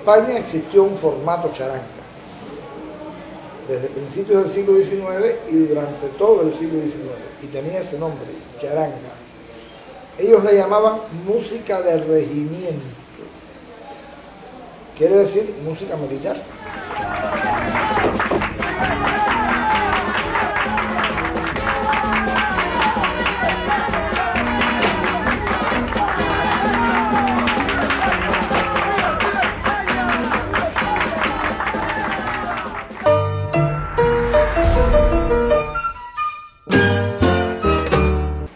España existió un formato charanga, desde principios del siglo XIX y durante todo el siglo XIX, y tenía ese nombre, charanga. Ellos le llamaban música de regimiento, quiere decir música militar.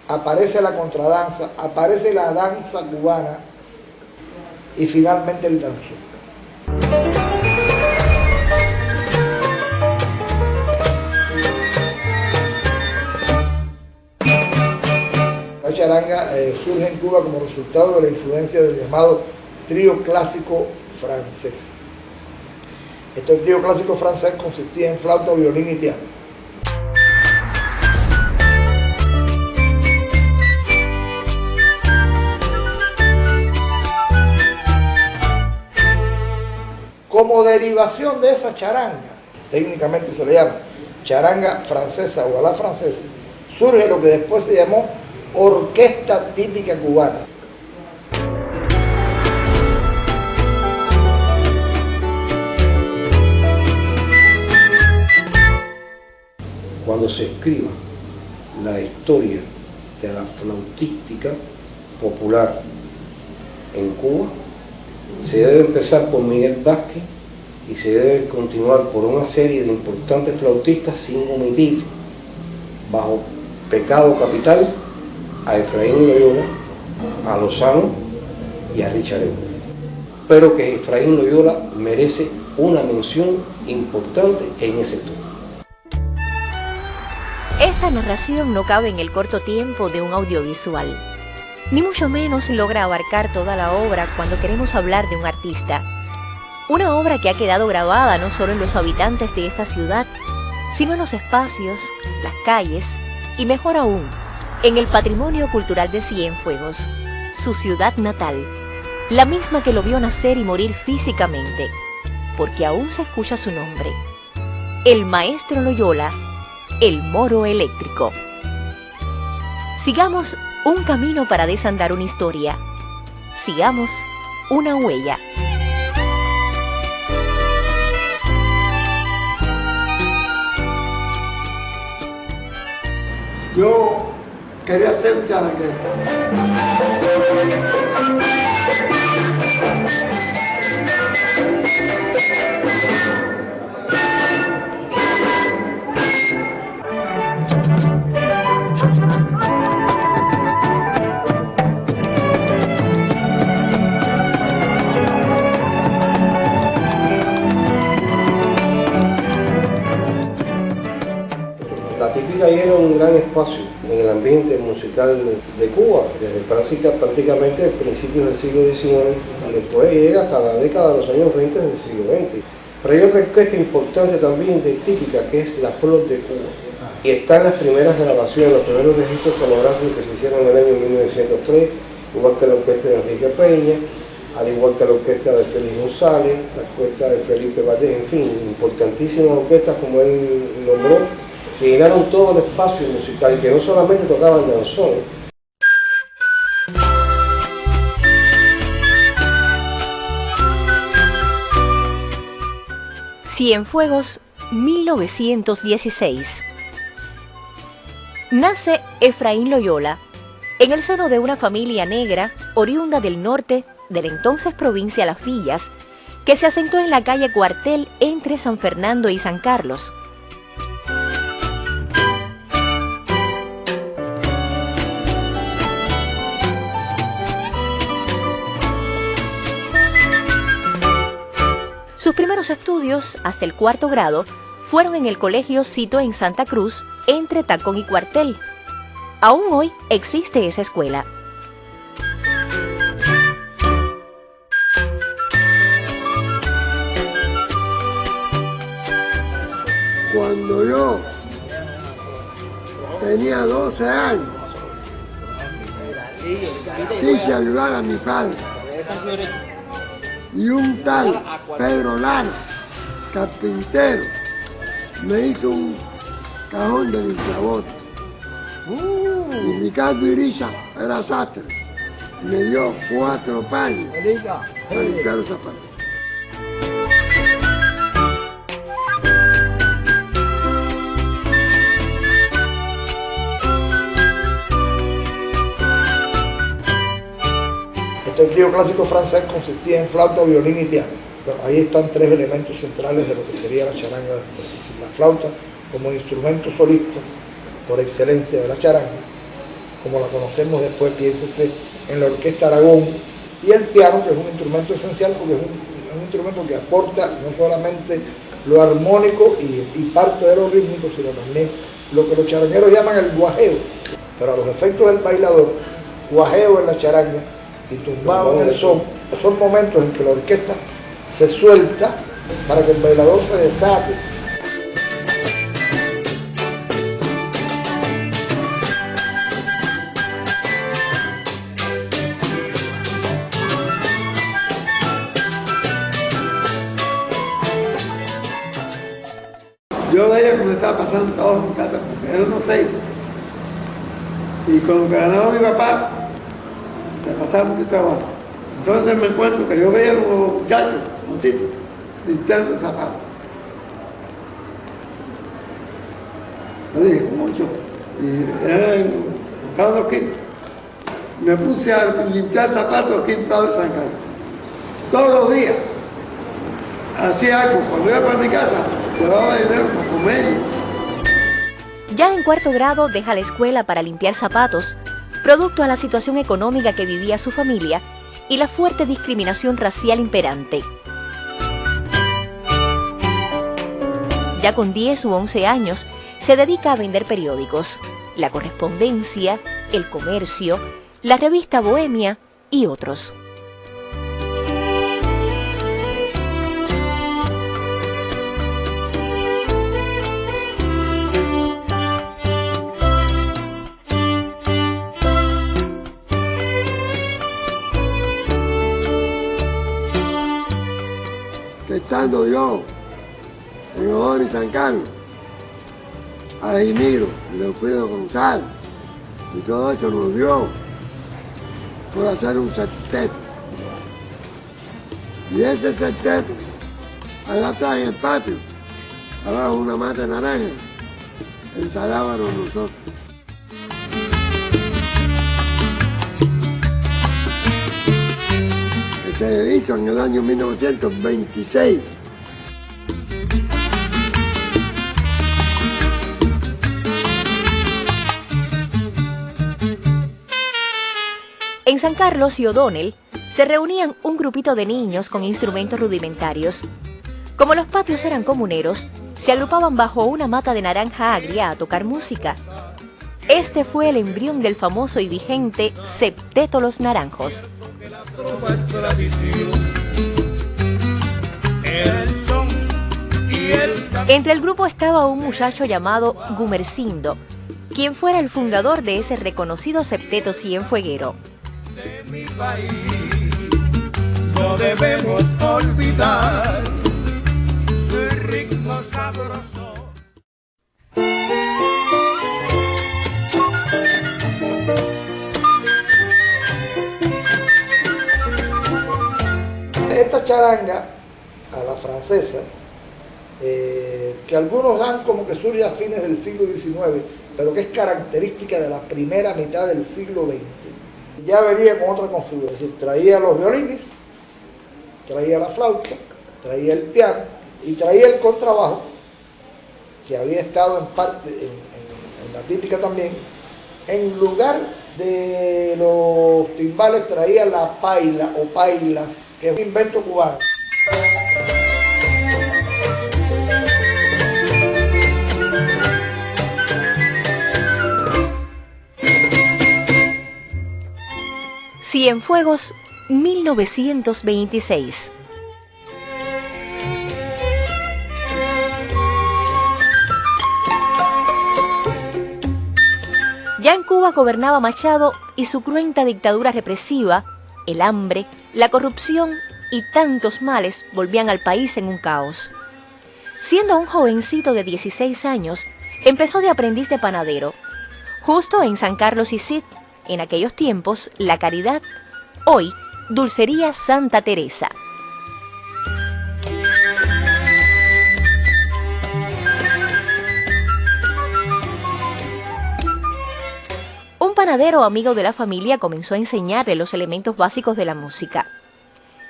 Aparece la contradanza, aparece la danza cubana y finalmente el danzón. La charanga surge en Cuba como resultado de la influencia del llamado trío clásico francés. Este trío clásico francés consistía en flauta, violín y piano. Como derivación de esa charanga, técnicamente se le llama charanga francesa o a la francesa, surge lo que después se llamó orquesta típica cubana. Cuando se escriba la historia de la flautística popular en Cuba, se debe empezar por Miguel Vázquez y se debe continuar por una serie de importantes flautistas sin omitir, bajo pecado capital, a Efraín Loyola, a Lozano y a Richard Euler. Pero que Efraín Loyola merece una mención importante en ese tono. Esta narración no cabe en el corto tiempo de un audiovisual, ni mucho menos logra abarcar toda la obra cuando queremos hablar de un artista. Una obra que ha quedado grabada no solo en los habitantes de esta ciudad, sino en los espacios, las calles y mejor aún, en el patrimonio cultural de Cienfuegos, su ciudad natal, la misma que lo vio nacer y morir físicamente, porque aún se escucha su nombre, el maestro Loyola, el Moro Eléctrico. Sigamos un camino para desandar una historia. Sigamos una huella. Yo quería ser charanguero. La típica era un gran espacio en el ambiente musical de Cuba, desde prácticamente principios del siglo XIX y después llega hasta la década de los años 20 del siglo XX. Pero hay otra orquesta importante también de típica que es la Flor de Cuba. Y está en las primeras grabaciones, los primeros registros fonográficos que se hicieron en el año 1903, igual que la orquesta de Enrique Peña, al igual que la orquesta de Félix González, la orquesta de Felipe Valdés, en fin, importantísimas orquestas como él nombró, que llenaron todo el espacio musical, que no solamente tocaban danzones. Cienfuegos, 1916. Nace Efraín Loyola en el seno de una familia negra oriunda del norte de la entonces provincia Las Villas, que se asentó en la calle Cuartel entre San Fernando y San Carlos. Sus primeros estudios, hasta el cuarto grado, fueron en el colegio Cito en Santa Cruz, entre Tacón y Cuartel. Aún hoy existe esa escuela. Cuando yo tenía 12 años, quise ayudar a mi padre Y un tal Pedro Lara, carpintero, me hizo un cajón de limpiabotas. Y Ricardo Iriza era sastre. Me dio 4 paños para limpiar los zapatos. El trío clásico francés consistía en flauta, violín y piano. Bueno, ahí están 3 elementos centrales de lo que sería la charanga después. Es decir, la flauta como instrumento solista por excelencia de la charanga, como la conocemos después, piénsese en la Orquesta Aragón, y el piano, que es un instrumento esencial porque es un instrumento que aporta no solamente lo armónico y parte de lo rítmico, sino también lo que los charangueros llaman el guajeo. Pero a los efectos del bailador, guajeo en la charanga y tumbado en el son momentos en que la orquesta se suelta para que el bailador se desate. Yo veía cómo estaba pasando todo en mi casa, porque eran unos 6. Y con lo que ganaba mi papá, te pasaba mucho trabajo. Entonces me encuentro que yo veía a los muchachos, moncitos, limpiando zapatos. Yo dije, mucho. Y eran cada unos quintos. Me puse a limpiar zapatos aquí en Prado de San Carlos. Todos los días. Hacía algo. Cuando iba para mi casa, llevaba dinero para comer. Ya en 4º grado deja la escuela para limpiar zapatos, producto a la situación económica que vivía su familia y la fuerte discriminación racial imperante. Ya con 10 u 11 años, se dedica a vender periódicos, La Correspondencia, El Comercio, la revista Bohemia y otros. Estando yo en Odón y San Carlos, a Jimiro, Leopoldo González, y todo eso nos dio por hacer un septeto. Y ese septeto, allá atrás en el patio, abajo una mata de naranja, ensayábamos nosotros. Se hizo en el año 1926. En San Carlos y O'Donnell se reunían un grupito de niños con instrumentos rudimentarios. Como los patios eran comuneros, se agrupaban bajo una mata de naranja agria a tocar música. Este fue el embrión del famoso y vigente Septeto Los Naranjos. Entre el grupo estaba un muchacho llamado Gumersindo, quien fuera el fundador de ese reconocido septeto cienfueguero. No debemos olvidar su ritmo sabroso. Esta charanga a la francesa, que algunos dan como que surge a fines del siglo XIX, pero que es característica de la primera mitad del siglo XX, ya venía con otra configuración. Es decir, traía los violines, traía la flauta, traía el piano y traía el contrabajo, que había estado en parte en la típica también. En lugar de los timbales traía la paila o pailas, que es un invento cubano. Cienfuegos, 1926. Ya en Cuba gobernaba Machado y su cruenta dictadura represiva, el hambre, la corrupción y tantos males volvían al país en un caos. Siendo un jovencito de 16 años, empezó de aprendiz de panadero, justo en San Carlos y Cid, en aquellos tiempos La Caridad, hoy Dulcería Santa Teresa. Un panadero amigo de la familia comenzó a enseñarle los elementos básicos de la música.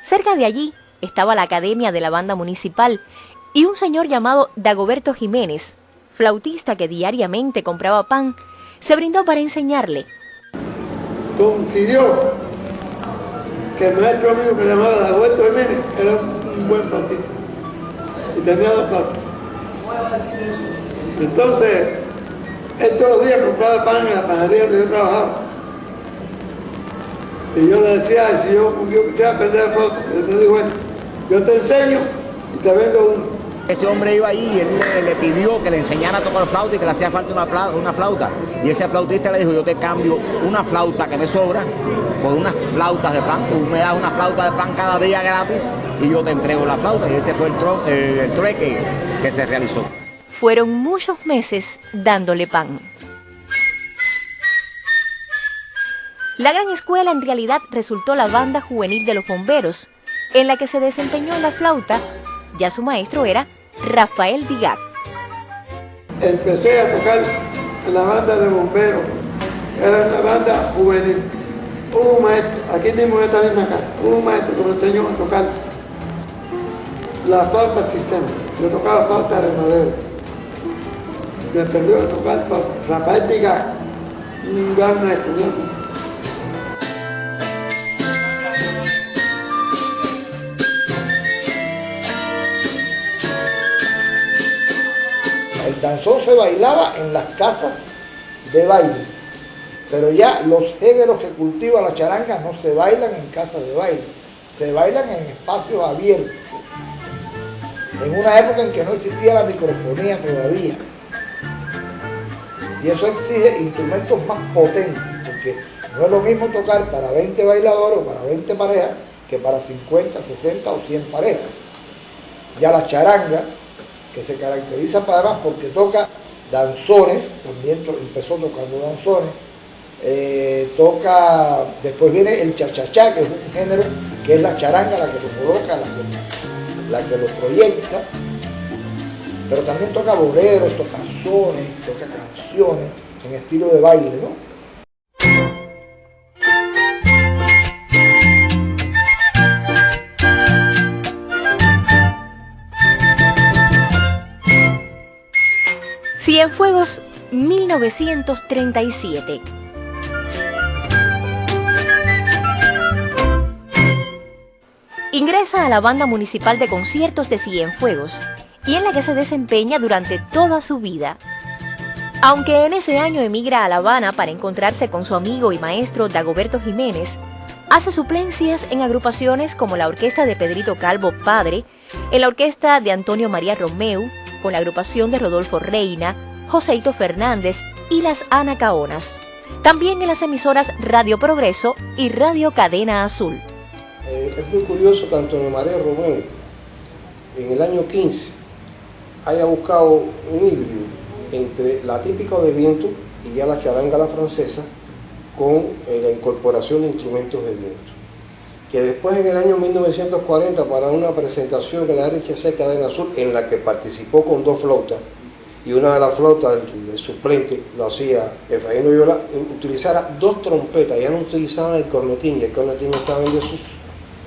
Cerca de allí estaba la academia de la banda municipal y un señor llamado Dagoberto Jiménez, flautista que diariamente compraba pan, se brindó para enseñarle. Coincidió que el maestro mío que se llamaba Dagoberto Jiménez era un buen flautista y tenía 2 flautas. Entonces, él todos los días compraba pan en la panadería donde yo trabajaba. Y yo le decía, si yo quisiera aprender la flauta, él me dijo, bueno, yo te enseño y te vendo uno. Ese hombre iba allí y él le pidió que le enseñara a tocar flauta y que le hacía falta una flauta. Y ese flautista le dijo, yo te cambio una flauta que me sobra por unas flautas de pan. Tú me das una flauta de pan cada día gratis y yo te entrego la flauta. Y ese fue el trueque que se realizó. Fueron muchos meses dándole pan. La gran escuela en realidad resultó la banda juvenil de los bomberos, en la que se desempeñó en la flauta. Ya su maestro era Rafael Digat. Empecé a tocar en la banda de bomberos, era una banda juvenil. Hubo un maestro, aquí mismo en esta misma casa, hubo un maestro que me enseñó a tocar la flauta sistema. Yo tocaba flauta de madera. Me aprendió a tocar flauta. Rafael Digat, un gran maestro. El danzón se bailaba en las casas de baile, pero ya los géneros que cultiva la charanga no se bailan en casas de baile, se bailan en espacios abiertos, en una época en que no existía la microfonía todavía. Y eso exige instrumentos más potentes, porque no es lo mismo tocar para 20 bailadores o para 20 parejas que para 50, 60 o 100 parejas. Ya la charanga, que se caracteriza además porque toca danzones, también empezó tocando danzones, después viene el cha-cha-cha, que es un género que es la charanga la que lo coloca, la que lo proyecta, pero también toca boleros, toca sones, toca canciones en estilo de baile, ¿no? Cienfuegos, 1937. Ingresa a la banda municipal de conciertos de Cienfuegos y en la que se desempeña durante toda su vida. Aunque en ese año emigra a La Habana para encontrarse con su amigo y maestro Dagoberto Jiménez, hace suplencias en agrupaciones como la orquesta de Pedrito Calvo Padre, en la orquesta de Antonio María Romeu, con la agrupación de Rodolfo Reina, Joseito Fernández y las Anacaonas. También en las emisoras Radio Progreso y Radio Cadena Azul. Es muy curioso que Antonio María Romeu, en el año 15, haya buscado un híbrido entre la típica de viento y ya la charanga la francesa, con la incorporación de instrumentos de viento. Que después en el año 1940, para una presentación de la RHC Cadena Azul, en la que participó con 2 flautas, y una de las flautas, el suplente, lo hacía Efraín Loyola, utilizara 2 trompetas, ya no utilizaban el cornetín, y el cornetín estaba en desuso.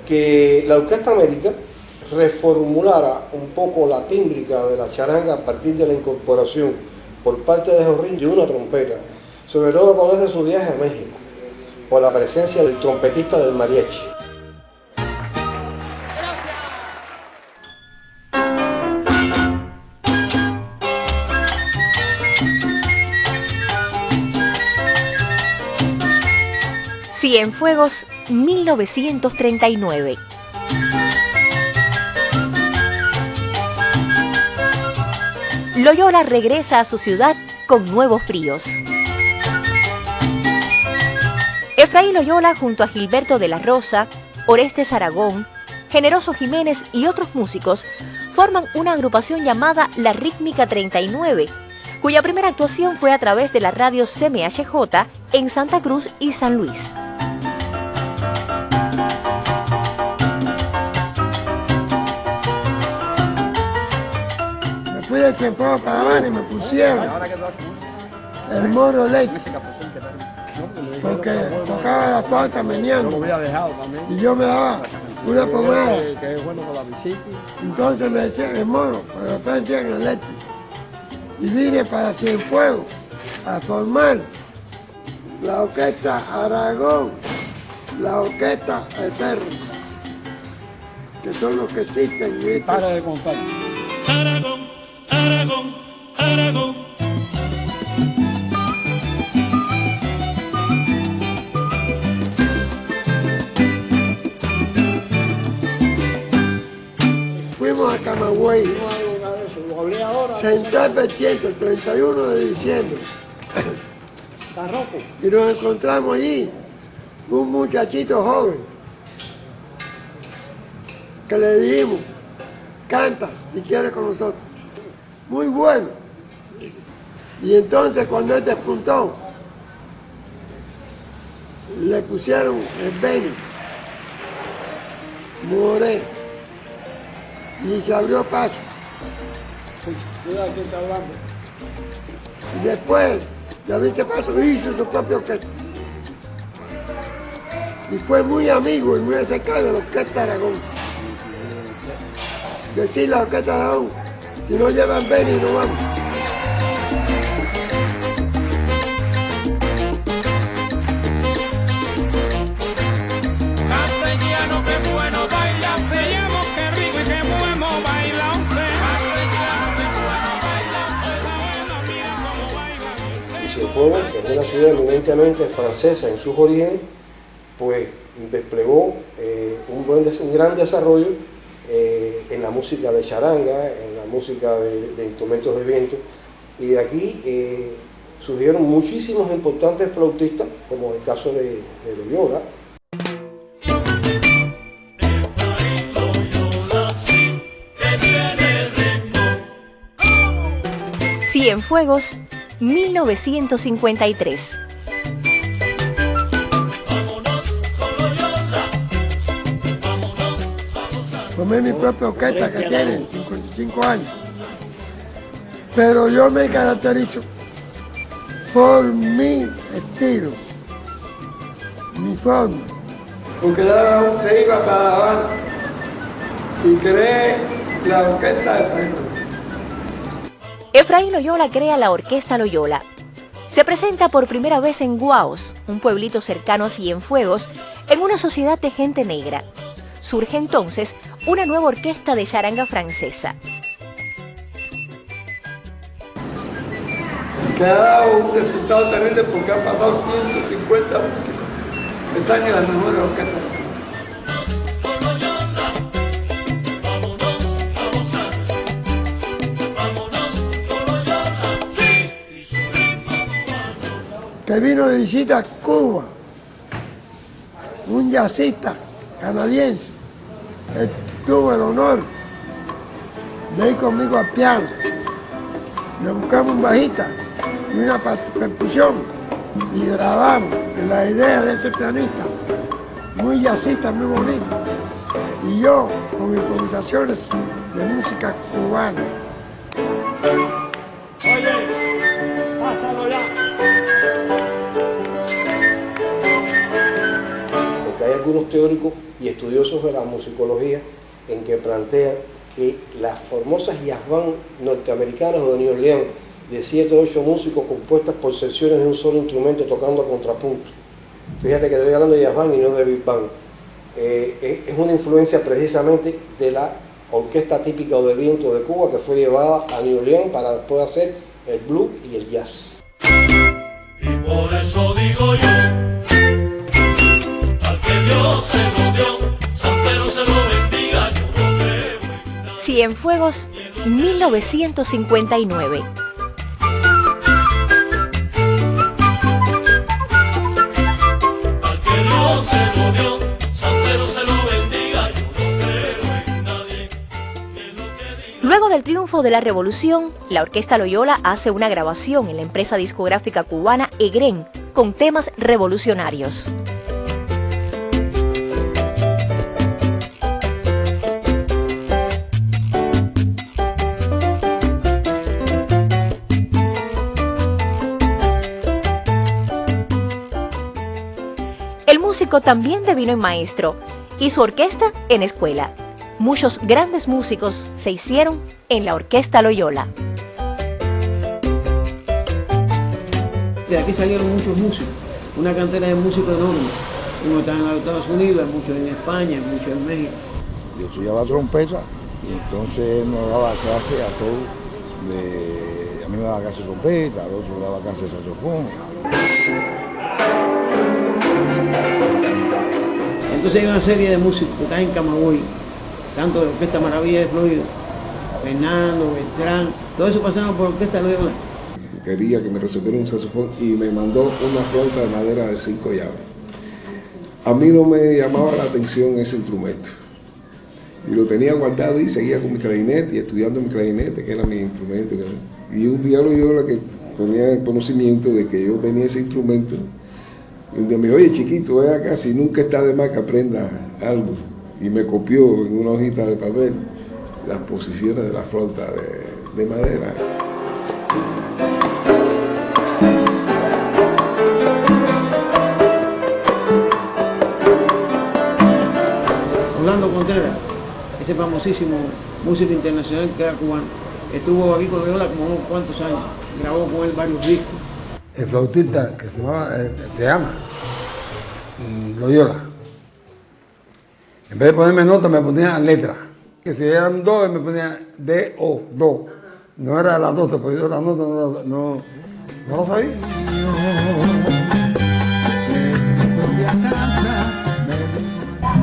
Que la Orquesta América reformulara un poco la tímbrica de la charanga a partir de la incorporación por parte de Jorrín de una trompeta, sobre todo con ese su viaje a México, por la presencia del trompetista del mariachi. Cienfuegos, 1939. Loyola regresa a su ciudad con nuevos bríos. Efraín Loyola junto a Gilberto de la Rosa, Orestes Aragón, Generoso Jiménez y otros músicos forman una agrupación llamada La Rítmica 39, cuya primera actuación fue a través de la radio CMHJ en Santa Cruz y San Luis. Me fui de Cienfuegos para La Habana y me pusieron el Moro Lake, porque tocaba la flauta meneando y yo me daba una pomada. Entonces me decían el Moro, pero después decían el Leti. Y vine para Cienfuegos a formar la orquesta Aragón, la orquesta Eterna, que son los que existen. ¿Viste? Para de contar. Aragón, Aragón, Aragón. Fuimos a Camagüey, Central Vertiente, el 31 de diciembre. Y nos encontramos allí un muchachito joven que le dijimos, canta si quieres con nosotros. Muy bueno. Y entonces cuando él despuntó, le pusieron el Beni, Moré, y se abrió paso. Y después de abrirse paso hizo su propio orquesta. Y fue muy amigo y muy acercado de la orquesta Aragón. Decir la orquesta Aragón, si no llevan Beni no vamos. Castellano, qué bueno baila, se llama qué rico y qué bueno baila usted. Castellano, qué bueno baila, mira cómo baila. Y Cienfuegos, que es una ciudad eminentemente francesa en sus orígenes, pues desplegó un gran desarrollo en la música de charanga, en la música de instrumentos de viento, y de aquí surgieron muchísimos importantes flautistas, como el caso de Loyola. Cienfuegos, 1953. Formé mi propia orquesta que tiene 55 años. Pero yo me caracterizo por mi estilo, mi forma. Porque ya se iba para La Habana y creé la orquesta de Efraín. Efraín Loyola crea la Orquesta Loyola. Se presenta por primera vez en Guaos, un pueblito cercano a Cienfuegos, en una sociedad de gente negra. Surge entonces una nueva orquesta de charanga francesa. Que ha dado un resultado terrible porque han pasado 150 músicos que están en las mejores orquestas. Que vino de visita a Cuba, un jazzista canadiense, él tuvo el honor de ir conmigo al piano. Le buscamos un bajista y una percusión y grabamos la idea de ese pianista, muy jazzista, muy bonito. Y yo con improvisaciones de música cubana. Oye, pásalo ya. Porque hay algunos teóricos y estudiosos de la musicología en que plantean que las famosas jazz band norteamericanas o de New Orleans, de 7 o 8 músicos compuestas por secciones de un solo instrumento tocando a contrapunto. Fíjate que estoy hablando de jazz band y no de big band. Es una influencia precisamente de la orquesta típica o de viento de Cuba que fue llevada a New Orleans para después hacer el blues y el jazz. Y por eso digo yo, al que Dios se lo dio, San Pedro se lo bendiga, yo no creo. Cienfuegos, 1959. Al que Dios se lo dio, San Pedro se lo bendiga, yo no creo. del triunfo de la revolución, la Orquesta Loyola hace una grabación en la empresa discográfica cubana EGREN con temas revolucionarios. El músico también devino en maestro y su orquesta en escuela. Muchos grandes músicos se hicieron en la Orquesta Loyola. De aquí salieron muchos músicos, una cantera de músicos enorme. Unos están en los Estados Unidos, muchos en España, muchos en México. Yo estudiaba trompeta y entonces nos daba clase a todos. A mí me daba clase de trompeta, al otro me daba clase de saxofón. Entonces hay una serie de músicos que están en Camagüey, tanto de Orquesta Maravilla de Florida, Fernando, Beltrán, todo eso pasaron por Orquesta Loyola. Quería que me resolviera un saxofón y me mandó una flauta de madera de 5 llaves. A mí no me llamaba la atención ese instrumento. Y lo tenía guardado y seguía con mi clarinete y estudiando mi clarinete, que era mi instrumento. Y un día Loyola, que tenía conocimiento de que yo tenía ese instrumento, y un día me dijo, oye chiquito, ven acá, si nunca está de más que aprenda algo. Y me copió en una hojita de papel las posiciones de la flauta de madera. Orlando Contreras, ese famosísimo músico internacional que era cubano, estuvo aquí con Loyola como unos cuantos años, grabó con él varios discos. El flautista que se llama Loyola. En vez de ponerme nota, me ponía letra. Que si eran dos, me ponía D-O, do. No era la nota, porque yo la nota no lo sabía.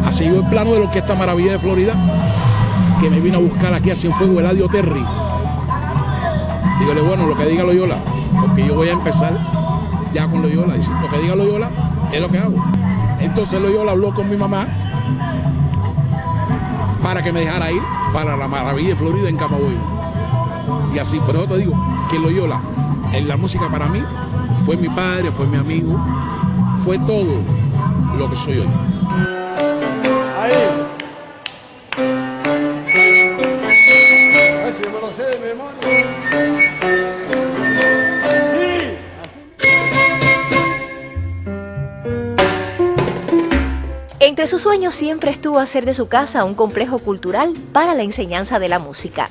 Así yo el plano de la Orquesta Maravilla de Florida, que me vino a buscar aquí a Cienfuegos, Eladio Terry. Dígale, bueno, lo que diga Loyola, porque yo voy a empezar ya con Loyola. Dice, lo que diga Loyola es lo que hago. Entonces Loyola habló con mi mamá para que me dejara ir para la Maravilla de Florida en Camagüey. Y así, por eso te digo que Loyola, en la música para mí, fue mi padre, fue mi amigo, fue todo lo que soy hoy. Ahí. Ay, si yo me lo sé de mi hermano. Entre sus sueños siempre estuvo hacer de su casa un complejo cultural para la enseñanza de la música.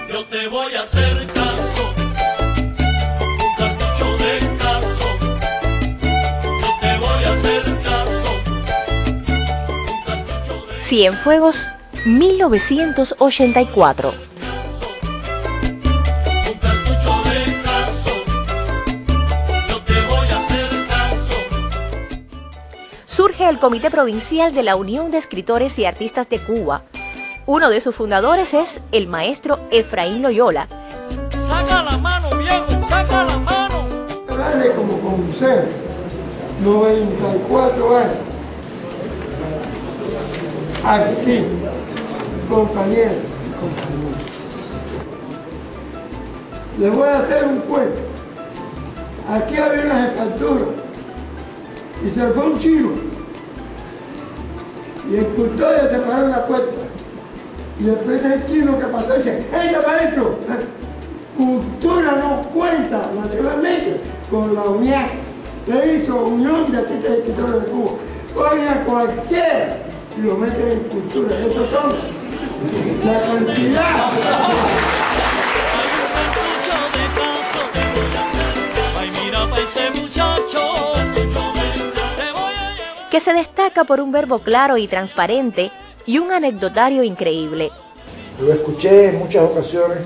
Yo te voy a hacer caso, un cartucho de caso. Yo te voy a hacer caso, un cartucho de Cienfuegos, 1984. Surge el Comité Provincial de la Unión de Escritores y Artistas de Cuba. Uno de sus fundadores es el maestro Efraín Loyola. Saca la mano, viejo, saca la mano. Dale como consejo, 94 años, activo, compañeros y compañeras. Les voy a hacer un cuento. Aquí había unas esculturas y se fue un chivo y el cultor le cerraron la puerta y después el chino que pasó dice, ¡ella maestro! Cultura no cuenta naturalmente con la unión que hizo Unión de Artistas y Escritores de Cuba. Oiga cualquiera y lo meten en cultura. Eso son la cantidad. Que se destaca por un verbo claro y transparente y un anecdotario increíble. Lo escuché en muchas ocasiones,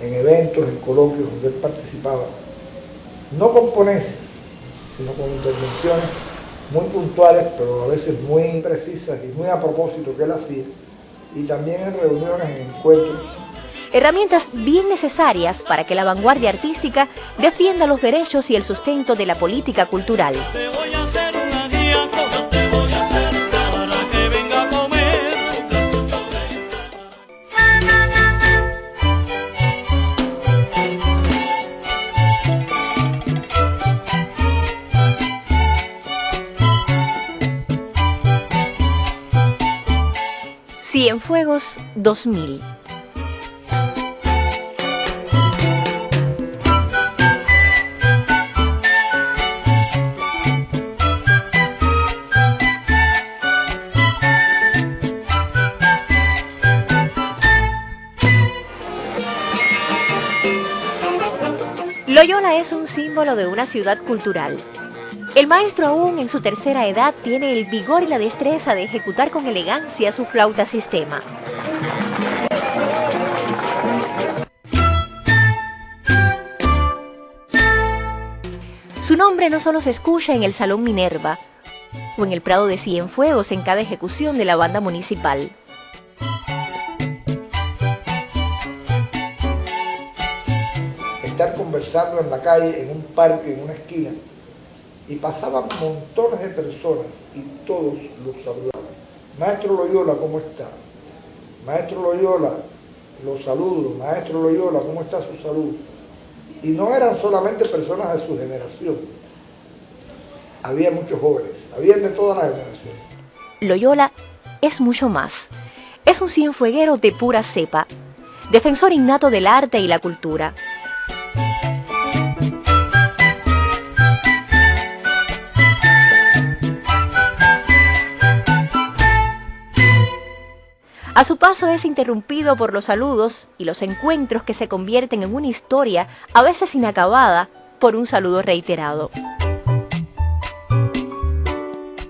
en eventos, en coloquios donde él participaba, no con ponencias, sino con intervenciones muy puntuales, pero a veces muy precisas y muy a propósito que él hacía, y también en reuniones, en encuentros. Herramientas bien necesarias para que la vanguardia artística defienda los derechos y el sustento de la política cultural. Te voy a hacer una guía, yo te voy a hacer para que venga a comer un cartucho de Cienfuegos 2000. Loyola es un símbolo de una ciudad cultural. El maestro aún en su tercera edad tiene el vigor y la destreza de ejecutar con elegancia su flauta sistema. Su nombre no solo se escucha en el Salón Minerva o en el Prado de Cienfuegos en cada ejecución de la banda municipal. Estar conversando en la calle, en un parque, en una esquina, y pasaban montones de personas y todos los saludaban. Maestro Loyola, ¿cómo está? Maestro Loyola, los saludo. Maestro Loyola, ¿cómo está su salud? Y no eran solamente personas de su generación. Había muchos jóvenes, habían de todas las generaciones. Loyola es mucho más. Es un cienfueguero de pura cepa, defensor innato del arte y la cultura. A su paso es interrumpido por los saludos y los encuentros que se convierten en una historia, a veces inacabada, por un saludo reiterado.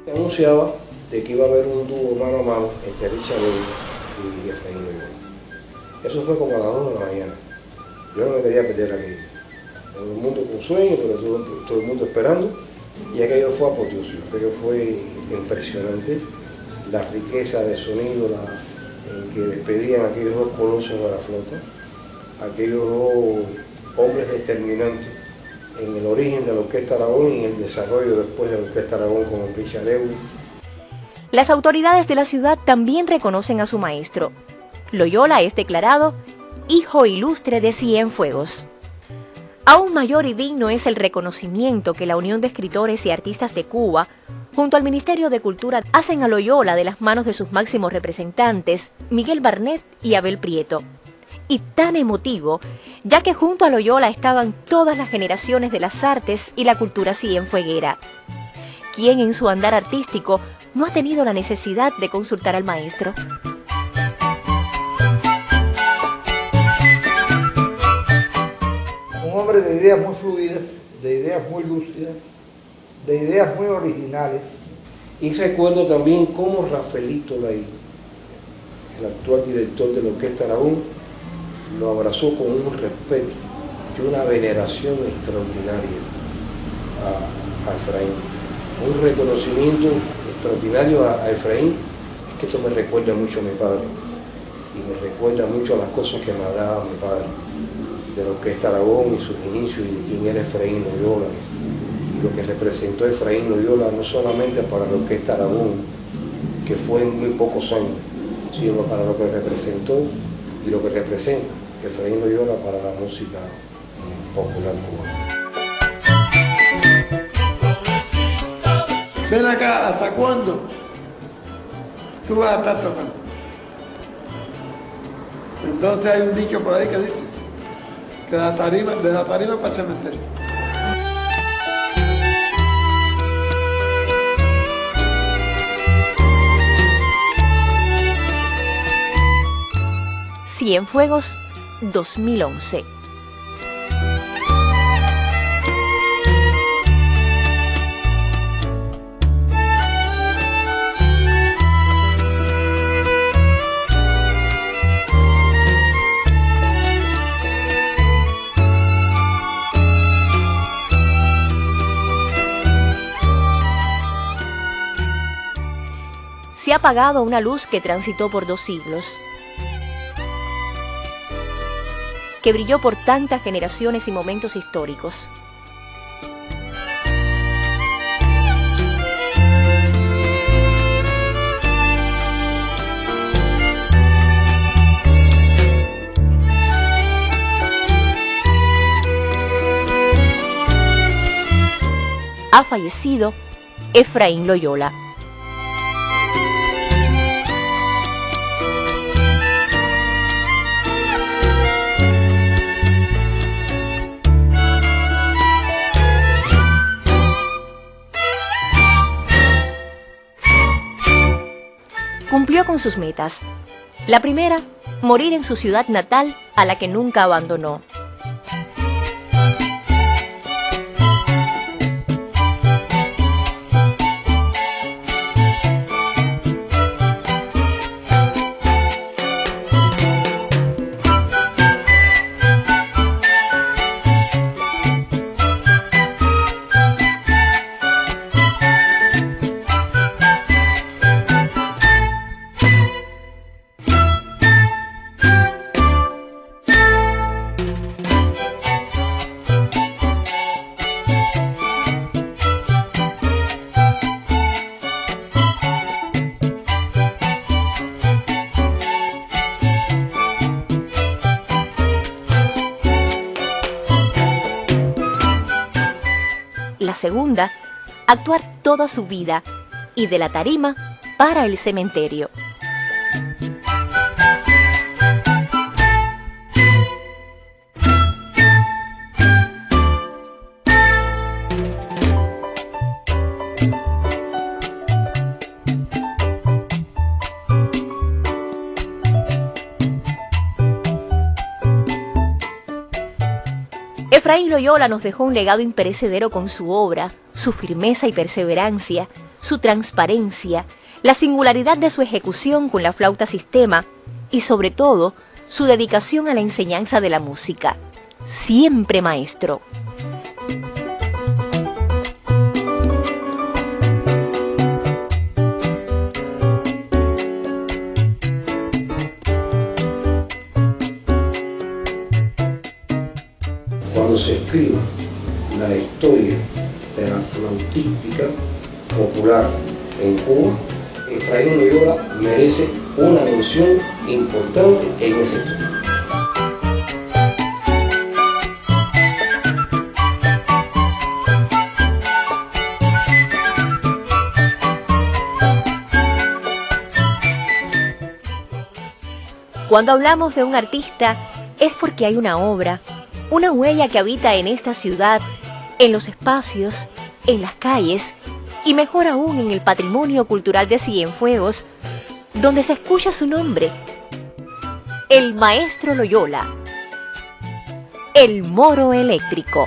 Se anunciaba de que iba a haber un dúo mano a mano entre Richard Lewis y Efraín Loyola. Eso fue como a las 2 de la mañana. Yo no me quería perder aquello. Todo el mundo con sueño, pero todo el mundo esperando. Y aquello fue apoteósico, aquello fue impresionante. La riqueza de sonido, en que despedían a aquellos dos colosos de la flauta, aquellos dos hombres determinantes en el origen de la Orquesta Aragón y en el desarrollo después de la Orquesta Aragón con Richard Lewis. Las autoridades de la ciudad también reconocen a su maestro. Loyola es declarado hijo ilustre de Cienfuegos. Aún mayor y digno es el reconocimiento que la Unión de Escritores y Artistas de Cuba, junto al Ministerio de Cultura, hacen a Loyola de las manos de sus máximos representantes, Miguel Barnet y Abel Prieto. Y tan emotivo, ya que junto a Loyola estaban todas las generaciones de las artes y la cultura cienfueguera. ¿Quién en su andar artístico no ha tenido la necesidad de consultar al maestro? Un hombre de ideas muy fluidas, de ideas muy lúcidas, de ideas muy originales. Y recuerdo también cómo Rafaelito Laí, el actual director de la Orquesta Aragón, lo abrazó con un respeto y una veneración extraordinaria a Efraín. Un reconocimiento extraordinario a Efraín. Es que esto me recuerda mucho a mi padre y me recuerda mucho a las cosas que me hablaba mi padre de la Orquesta Aragón y sus inicios y de quién era Efraín Loyola y lo que representó Efraín Loyola no solamente para la Orquesta Aragón, que fue en muy pocos años, sino para lo que representó y lo que representa Efraín Loyola para la música popular cubana. Ven acá, ¿hasta cuándo tú vas a estar tocando? Entonces hay un dicho por ahí que dice que de la tarima para el cementerio. Cienfuegos 2011. Se ha apagado una luz que transitó por 2 siglos. que brilló por tantas generaciones y momentos históricos. Ha fallecido Efraín Loyola. Cumplió con sus metas. La primera, morir en su ciudad natal, a la que nunca abandonó. La segunda, actuar toda su vida y de la tarima para el cementerio. Efraín Loyola nos dejó un legado imperecedero con su obra, su firmeza y perseverancia, su transparencia, la singularidad de su ejecución con la flauta sistema y, sobre todo, su dedicación a la enseñanza de la música. Siempre maestro. Cuando se escriba la historia de la flautística popular en Cuba, Efraín Loyola merece una mención importante en ese estudio. Cuando hablamos de un artista, es porque hay una obra, una huella que habita en esta ciudad, en los espacios, en las calles y mejor aún en el patrimonio cultural de Cienfuegos, donde se escucha su nombre, el maestro Loyola, el Moro Eléctrico.